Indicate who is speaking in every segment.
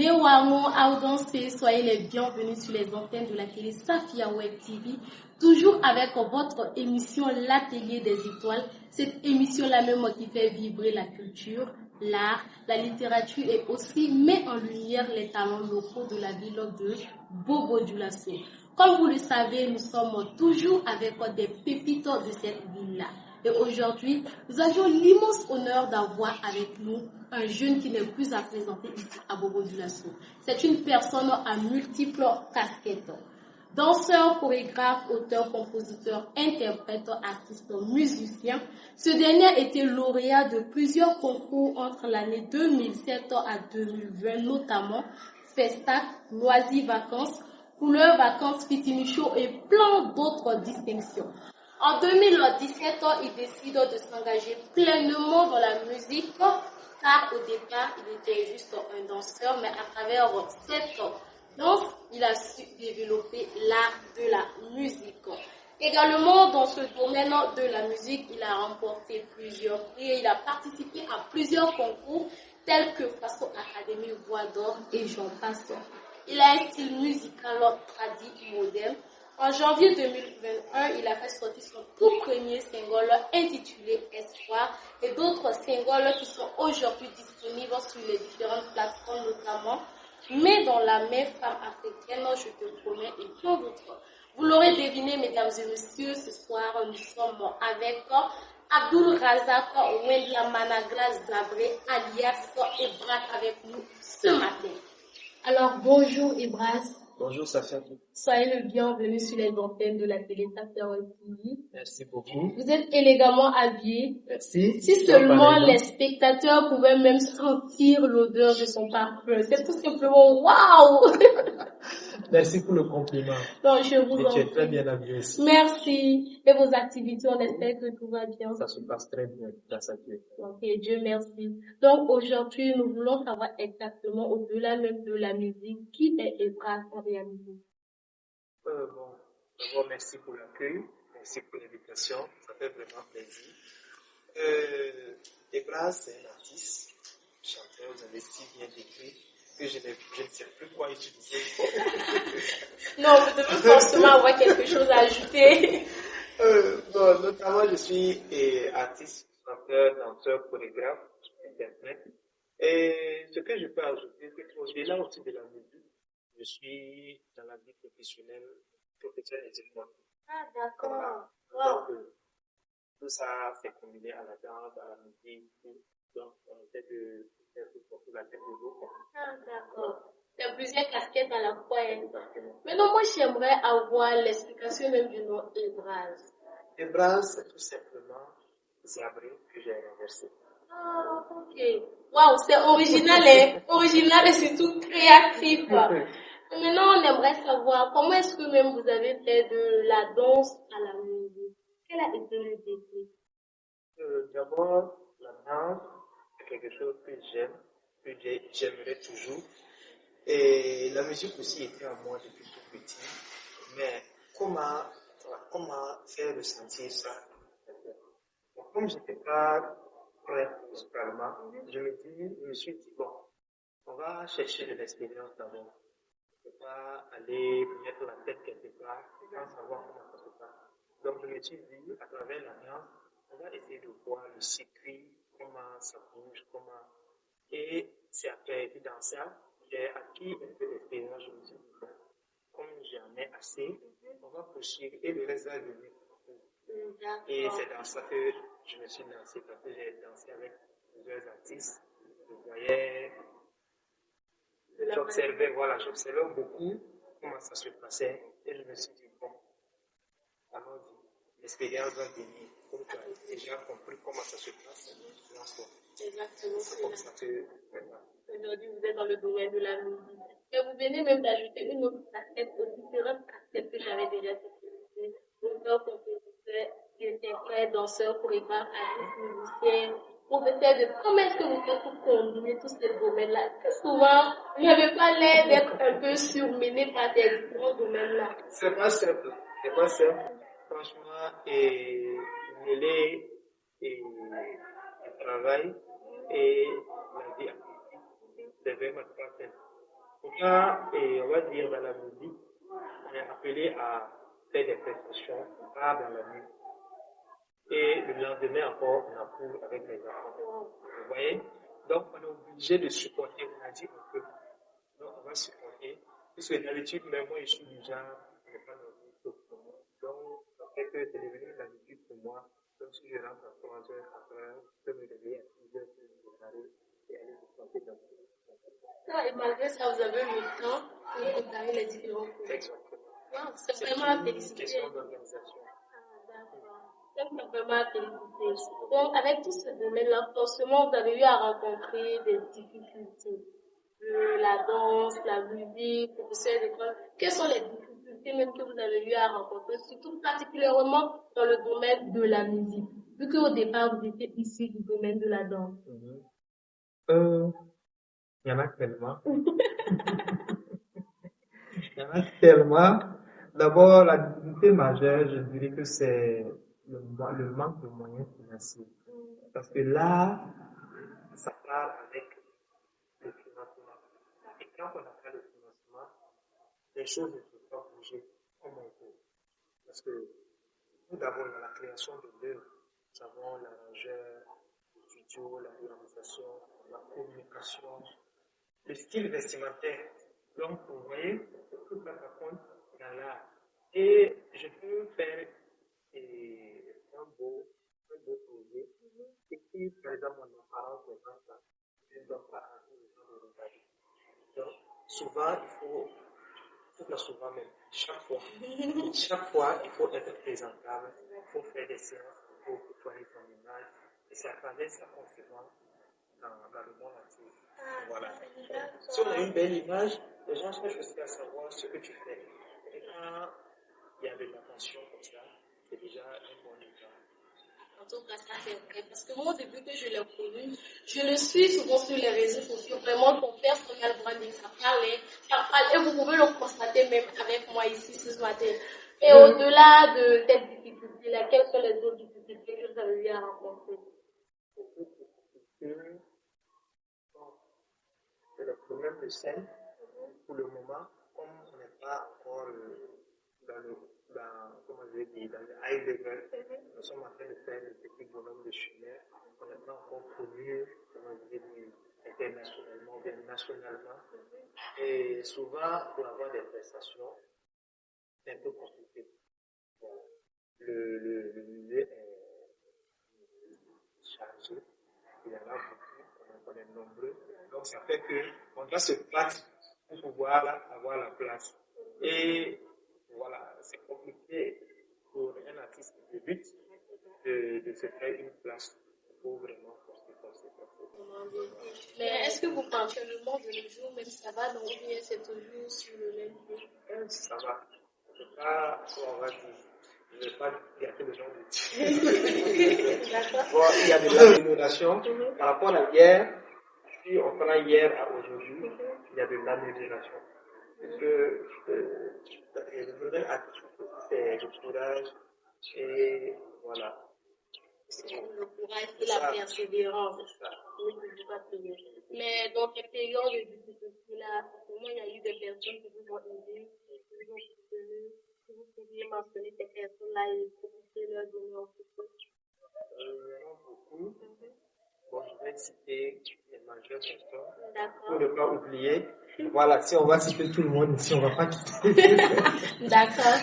Speaker 1: Yewamo Audancé, soyez les bienvenus sur les antennes de la télé Safia Web TV, toujours avec votre émission L'Atelier des Étoiles, cette émission-là même qui fait vibrer la culture, l'art, la littérature et aussi met en lumière les talents locaux de la ville de Bobo-Dioulasso. Comme vous le savez, nous sommes toujours avec des pépites de cette ville-là. Et aujourd'hui, nous avions l'immense honneur d'avoir avec nous un jeune qui n'est plus à présenter ici à Bobo-Dioulasso. C'est une personne à multiples casquettes. Danseur, chorégraphe, auteur, compositeur, interprète, artiste, musicien. Ce dernier a été lauréat de plusieurs concours entre l'année 2007 à 2020, notamment Festac, Loisirs Vacances, Couleurs Vacances, Fitini Show et plein d'autres distinctions. En 2017, il décide de s'engager pleinement dans la musique, car au départ, il était juste un danseur, mais à travers cette danse, il a su développer l'art de la musique. Également, dans ce domaine de la musique, il a remporté plusieurs prix et il a participé à plusieurs concours, tels que Faso Académie Voix d'Or et j'en passe. Il a un style musical tradit moderne. En janvier 2021, il a fait sortir son tout premier single intitulé Espoir et d'autres singles qui sont aujourd'hui disponibles sur les différentes plateformes notamment Mais dans la main femme africaine, je te promets et plein d'autres. Vous l'aurez deviné, mesdames et messieurs, ce soir nous sommes avec Abdul Razak Wendiamana Zabré alias Ebrat avec nous ce matin. Alors bonjour Ebras.
Speaker 2: Bonjour Safia.
Speaker 1: Soyez le bienvenu sur les antennes de la télé Safia Web TV.
Speaker 2: Merci beaucoup.
Speaker 1: Vous êtes élégamment habillé.
Speaker 2: Merci.
Speaker 1: Si seulement les spectateurs pouvaient même sentir l'odeur de son parfum. C'est tout simplement waouh.
Speaker 2: Merci pour le compliment.
Speaker 1: Non, je vous en
Speaker 2: prie. Tu es
Speaker 1: prie.
Speaker 2: très bien habillé aussi.
Speaker 1: Merci. Et vos activités, on espère que tout va bien.
Speaker 2: Ça se passe très bien grâce à Dieu.
Speaker 1: Ok, Dieu merci. Donc aujourd'hui, nous voulons savoir exactement, au-delà même de la musique, qui est Ebras en réalité.
Speaker 2: Bon, d'abord merci pour l'accueil, merci pour l'invitation, ça fait vraiment plaisir. Ebras, c'est un artiste, chanteur, vous avez si bien décrit que je ne sais plus quoi utiliser.
Speaker 1: Non, vous devez forcément avoir quelque chose à ajouter.
Speaker 2: Bon, notamment, je suis artiste, chanteur, danseur, chorégraphe, interprète. Et ce que je peux ajouter, c'est qu'au-delà aussi de la musique, je suis dans la vie professionnelle étudiant.
Speaker 1: Ah, d'accord.
Speaker 2: Donc, tout ça s'est combiné à la danse, à la musique. Donc, on essaie de faire tout pour la tête de l'eau.
Speaker 1: Ah, d'accord. Il y a plusieurs casquettes à la fois. Mais non, moi, j'aimerais avoir l'explication même du nom Ebras.
Speaker 2: Ebras, c'est tout simplement Zabré que j'ai renversé.
Speaker 1: Ah, ok. Waouh, c'est original, hein? Original et surtout créatif. Maintenant, on aimerait savoir comment est-ce que même vous avez fait de la danse à la musique. Quel a été le déclic?
Speaker 2: D'abord, la danse, c'est quelque chose que j'aime, que j'aimerais toujours. Et la musique aussi était en moi depuis tout petit. Mais comment faire ressentir ça? Donc, comme je n'étais pas prêt musicalement, je me suis dit, bon, on va chercher de l'expérience d'abord. On ne peut pas aller mettre la tête quelque part sans savoir comment ça se passe. Donc, je me suis dit, à travers la danse, on va essayer de voir le circuit, comment ça bouge, comment. Et c'est après dans ça, j'ai acquis un peu d'expérience. Je me suis dit, bon, comme j'en ai assez, on va poursuivre et le reste va venir. Et c'est dans ça que je me suis lancé, parce que j'ai dansé avec plusieurs artistes. Je voyais, j'observais beaucoup comment ça se passait et je me suis dit, bon, allons-y, l'expérience va venir. Comme tu as déjà compris comment ça se passe,
Speaker 1: Exactement.
Speaker 2: c'est comme ça que maintenant.
Speaker 1: Aujourd'hui, vous êtes dans le domaine de la musique. Et vous venez même d'ajouter une autre casquette aux différentes casquettes que j'avais déjà citées. Auteur, compositeur, interprète, danseur, chorégraphe, artiste, musicien, professeur de comment est-ce que vous faites pour combiner tous ces domaines-là? Souvent, vous n'avez pas l'air d'être un peu surmené par ces différents domaines-là.
Speaker 2: C'est pas simple. Franchement, mêler le travail et la vie artistique, c'est vraiment pas simple. Pourtant, et on va dire dans la musique, on est appelé à faire des prestations rares dans la nuit. Et le lendemain encore, on a cours avec les enfants. Vous voyez? Donc, on est obligé de supporter. On a dit on peut. Donc, on va supporter. Puisque d'habitude, même moi, je suis du genre, je n'ai pas dormi tôt. Donc, ça fait que c'est devenu une habitude pour moi. Comme si je rentre à 3 heures, 4 heures, je peux me réveiller à 6 heures, pour aller et aller me porter dans le
Speaker 1: Et malgré ça, vous avez le temps pour préparer les différents cours.
Speaker 2: Exactement.
Speaker 1: Wow, c'est
Speaker 2: C'est
Speaker 1: vraiment à
Speaker 2: une
Speaker 1: féliciter.
Speaker 2: question d'organisation.
Speaker 1: D'accord. C'est vraiment à féliciter. Donc, avec tout ce domaine-là, forcément, vous avez eu à rencontrer des difficultés. La danse, la musique, professeur d'école. Quelles sont les difficultés même que vous avez eu à rencontrer, surtout particulièrement dans le domaine de la musique, vu qu'au départ, vous étiez issu du domaine de la danse?
Speaker 2: Il y en a tellement. Il y en a tellement. D'abord, la difficulté majeure, je dirais que c'est le manque de moyens financiers. Parce que là, ça part avec le financement. Et quand on n'a pas le financement, les choses ne peuvent pas bouger comme on veut. Parce que tout d'abord, il y a la création de l'œuvre. Nous avons l'arrangeur, le studio, la réalisation, la communication, le style vestimentaire. Donc, vous voyez, tout ça, ça compte dans l'art. Et je peux faire un beau projet. Et si, par exemple, mon apparence n'est pas ça, je ne donne pas envie aux gens de regarder. Donc, souvent, pas souvent même, chaque fois, il faut être présentable, il faut faire des séances, il faut nettoyer son image. Et c'est à travers ça qu'on se voit dans le monde entier. Voilà. Si on a une belle image, les gens cherchent aussi à savoir ce que tu fais. Et quand il y a de l'attention comme ça, c'est déjà un bon exemple.
Speaker 1: En tout cas, ça c'est vrai. Parce que moi, depuis que je l'ai connu, je le suis souvent sur les réseaux sociaux. Vraiment, ton personal branding, ça parle. Et vous pouvez le constater même avec moi ici ce matin. Et au-delà de cette difficulté-là, quelles sont les autres difficultés que vous avez eu à rencontrer?
Speaker 2: C'est le problème de scène. Pour le moment, comme on n'est pas encore comment je vais dire, dans le high level, nous sommes en train de faire le petit bonhomme de chemin. On n'est pas encore connu, comment je vais dire, internationalement ou bien nationalement. Et souvent, pour avoir des prestations, c'est un peu compliqué. Le musée est chargé, il y en a beaucoup, on est nombreux. Donc ça fait qu'on doit se battre pour pouvoir avoir la place. Et voilà, c'est compliqué pour un artiste qui débute de se faire une place. Il faut vraiment forcer.
Speaker 1: Mais est-ce que vous pensez que le monde de nos jours, même ça va, donc bien c'est toujours sur le même pied?
Speaker 2: Ça va. C'est pas ce qu'on va dire. Je ne vais pas gâter le nom de Dieu. Bon, il y a de l'amélioration par rapport à hier. Si on prend hier à aujourd'hui, il y a de l'amélioration. Parce que le modèle artistique, c'est le courage et voilà.
Speaker 1: Le courage et la persévérance. Mais dans cette période de difficulté-là, comment il y a eu des personnes qui vous ont aidé, qui vous ont soutenu, si vous pouviez mentionner ces personnes-là et profiter leur donner un soutien?
Speaker 2: Il y en a beaucoup. Bon, je vais citer les majeures personnes. Pour ne pas oublier. Voilà, si on va citer tout le monde ici, on ne va pas quitter.
Speaker 1: D'accord.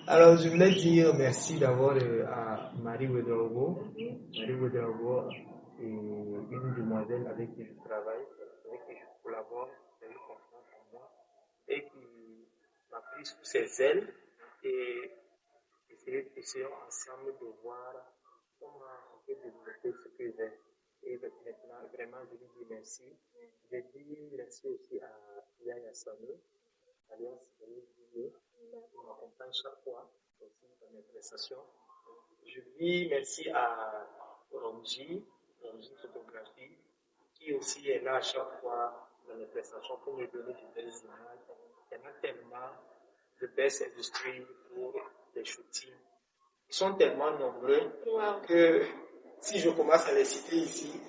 Speaker 2: Alors, je voulais dire merci d'abord à Marie Wedorogo. Marie Wedorogo est une demoiselle avec qui je travaille, avec qui je collabore, qui a eu confiance en moi et qui m'a pris sous ses ailes et essayons ensemble de voir comment on peut développer ce que j'ai. Et maintenant, vraiment, je lui dis merci. Je dis merci aussi à Yaya Sanu, alliance qui m'accompagne chaque fois aussi dans mes prestations. Je dis merci à Romji Photographie, qui aussi est là à chaque fois dans mes prestations pour me donner de belles images. Il y en a tellement de belles industries pour les shootings. Ils sont tellement nombreux que si je commence à les citer ici,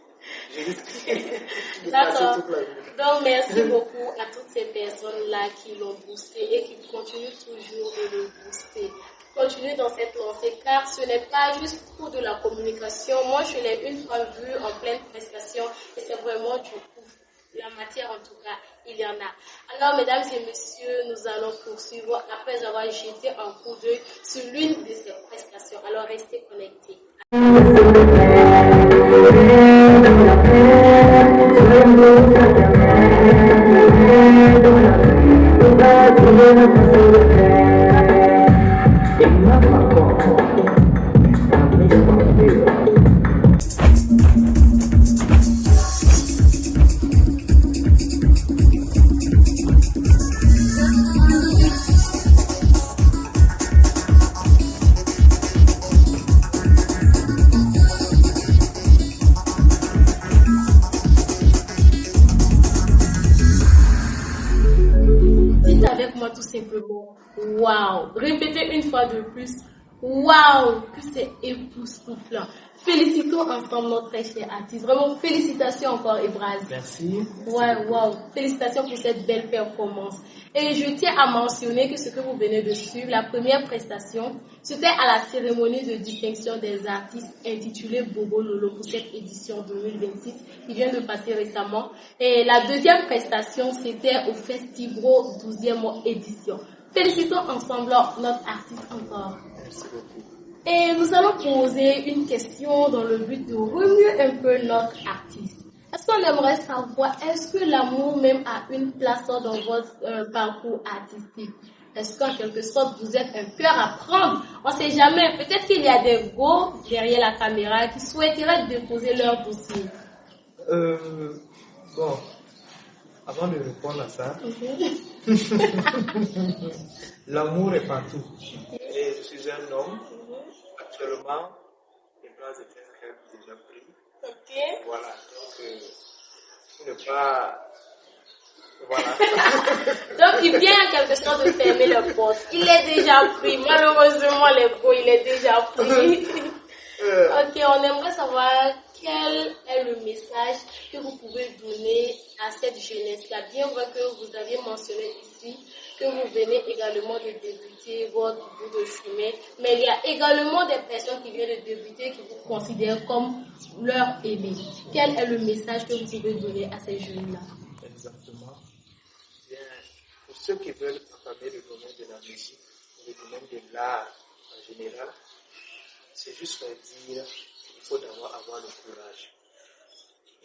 Speaker 2: Je risque de
Speaker 1: D'accord.
Speaker 2: passer toute la vie.
Speaker 1: Donc, merci beaucoup à toutes ces personnes-là qui l'ont boosté et qui continuent toujours de le booster. Continuez dans cette lancée car ce n'est pas juste pour de la communication. Moi, je l'ai une fois vu en pleine prestation et c'est vraiment du coup. La matière, en tout cas, il y en a. Alors, mesdames et messieurs, nous allons poursuivre après avoir jeté un coup d'œil sur l'une de ces prestations. Alors, restez connectés. Dites avec moi tout simplement, waouh! Répétez une fois de plus, waouh! Que c'est époustouflant. Félicitons ensemble notre très cher artiste. Vraiment, félicitations encore, Ebraz.
Speaker 2: Merci.
Speaker 1: Ouais, waouh! Félicitations pour cette belle performance. Et je tiens à mentionner que ce que vous venez de suivre, la première prestation, c'était à la cérémonie de distinction des artistes intitulée Bobo Lolo pour cette édition 2026 qui vient de passer récemment. Et la deuxième prestation, c'était au Festibro 12e édition. Félicitons ensemble notre artiste encore.
Speaker 2: Merci beaucoup.
Speaker 1: Et nous allons poser une question dans le but de remuer un peu notre artiste. Est-ce qu'on aimerait savoir, est-ce que l'amour même a une place dans votre parcours artistique? Est-ce qu'en quelque sorte, vous êtes un cœur à prendre? On ne sait jamais. Peut-être qu'il y a des go derrière la caméra qui souhaiteraient déposer leur dossier.
Speaker 2: Bon, avant de répondre à ça, l'amour est partout. Et je suis un homme. Actuellement, les phrases étaient déjà pris.
Speaker 1: Ok.
Speaker 2: Voilà, donc, pour ne pas. Voilà.
Speaker 1: Donc, il vient en quelque sorte de fermer le poste. Il est déjà pris. Malheureusement, les go, il est déjà pris. Ok, on aimerait savoir quel est le message que vous pouvez donner à cette jeunesse-là. Bien vrai que vous aviez mentionné ici que vous venez également de débuter votre bout de chemin, mais il y a également des personnes qui viennent de débuter qui vous considèrent comme leur aîné. Quel est le message que vous pouvez donner à ces jeunes-là?
Speaker 2: Exactement. Bien, pour ceux qui veulent entamer le domaine de la musique, le domaine de l'art en général, c'est juste leur dire qu'il faut d'abord avoir le courage.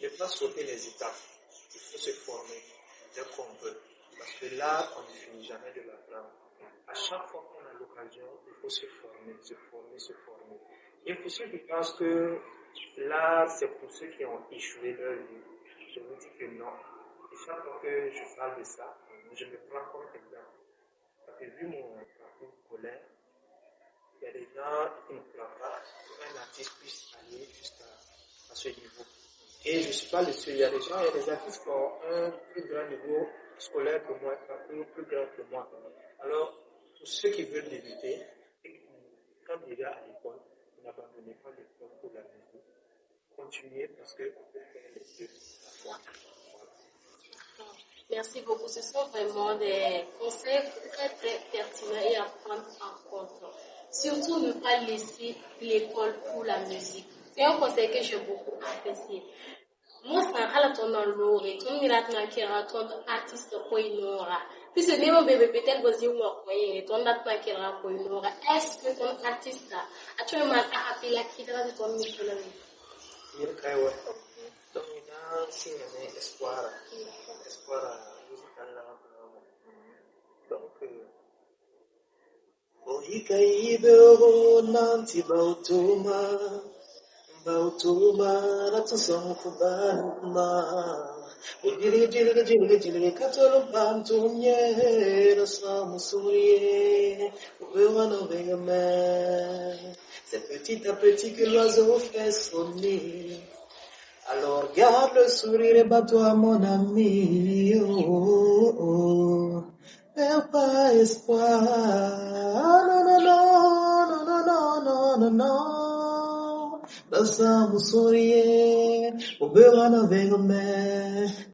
Speaker 2: Ne pas sauter les étapes. Il faut se former dès qu'on veut. Parce que l'art, on ne finit jamais de l'apprendre. À chaque fois qu'on a l'occasion, il faut se former, se former, se former. Et pour ceux qui pensent que l'art, c'est pour ceux qui ont échoué leur vie, je vous dis que non. Et chaque fois que je parle de ça, je me prends comme exemple. Parce que vu mon parcours scolaire, il y a des gens qui ne croient pas qu'un artiste puisse aller jusqu'à ce niveau. Et je ne suis pas le seul. Il y a des artistes qui ont un plus grand niveau scolaire que moi, un parcours plus grand que moi. Alors, pour ceux qui veulent débuter, quand déjà à l'école, n'abandonnez pas l'école pour la musique. Continuez parce qu'on peut faire les deux à la fois.
Speaker 1: Merci beaucoup. Ce sont vraiment des conseils très très pertinents et à prendre en compte. Surtout ne pas laisser l'école pour la musique. C'est un conseil que j'ai beaucoup apprécié. Moi, c'est un ton dans l'orée, ton miracle qui a ton artiste pour inora. Puis ce même bébé peut-être vous y voyez, ton artiste qui a pour inora. Est-ce que ton artiste là, actuellement, a appelé la qui de ton micro?
Speaker 2: Il est très ouais. Donc, il a un signe d'espoir. Espoir musical là. Donc, Oikaibe nanti bautuma natusong kubama. Ujili katolo pantumye nasa musouye. Ouvewana vegame. C'est petit à petit que l'oiseau fait son nid. Alors garde le sourire et bats-toi mon ami. Oh, oh, oh. Perds pas espoir. Non, non, non, non, non, non, non, non, non. Dançamos sourier. Obera na vengame,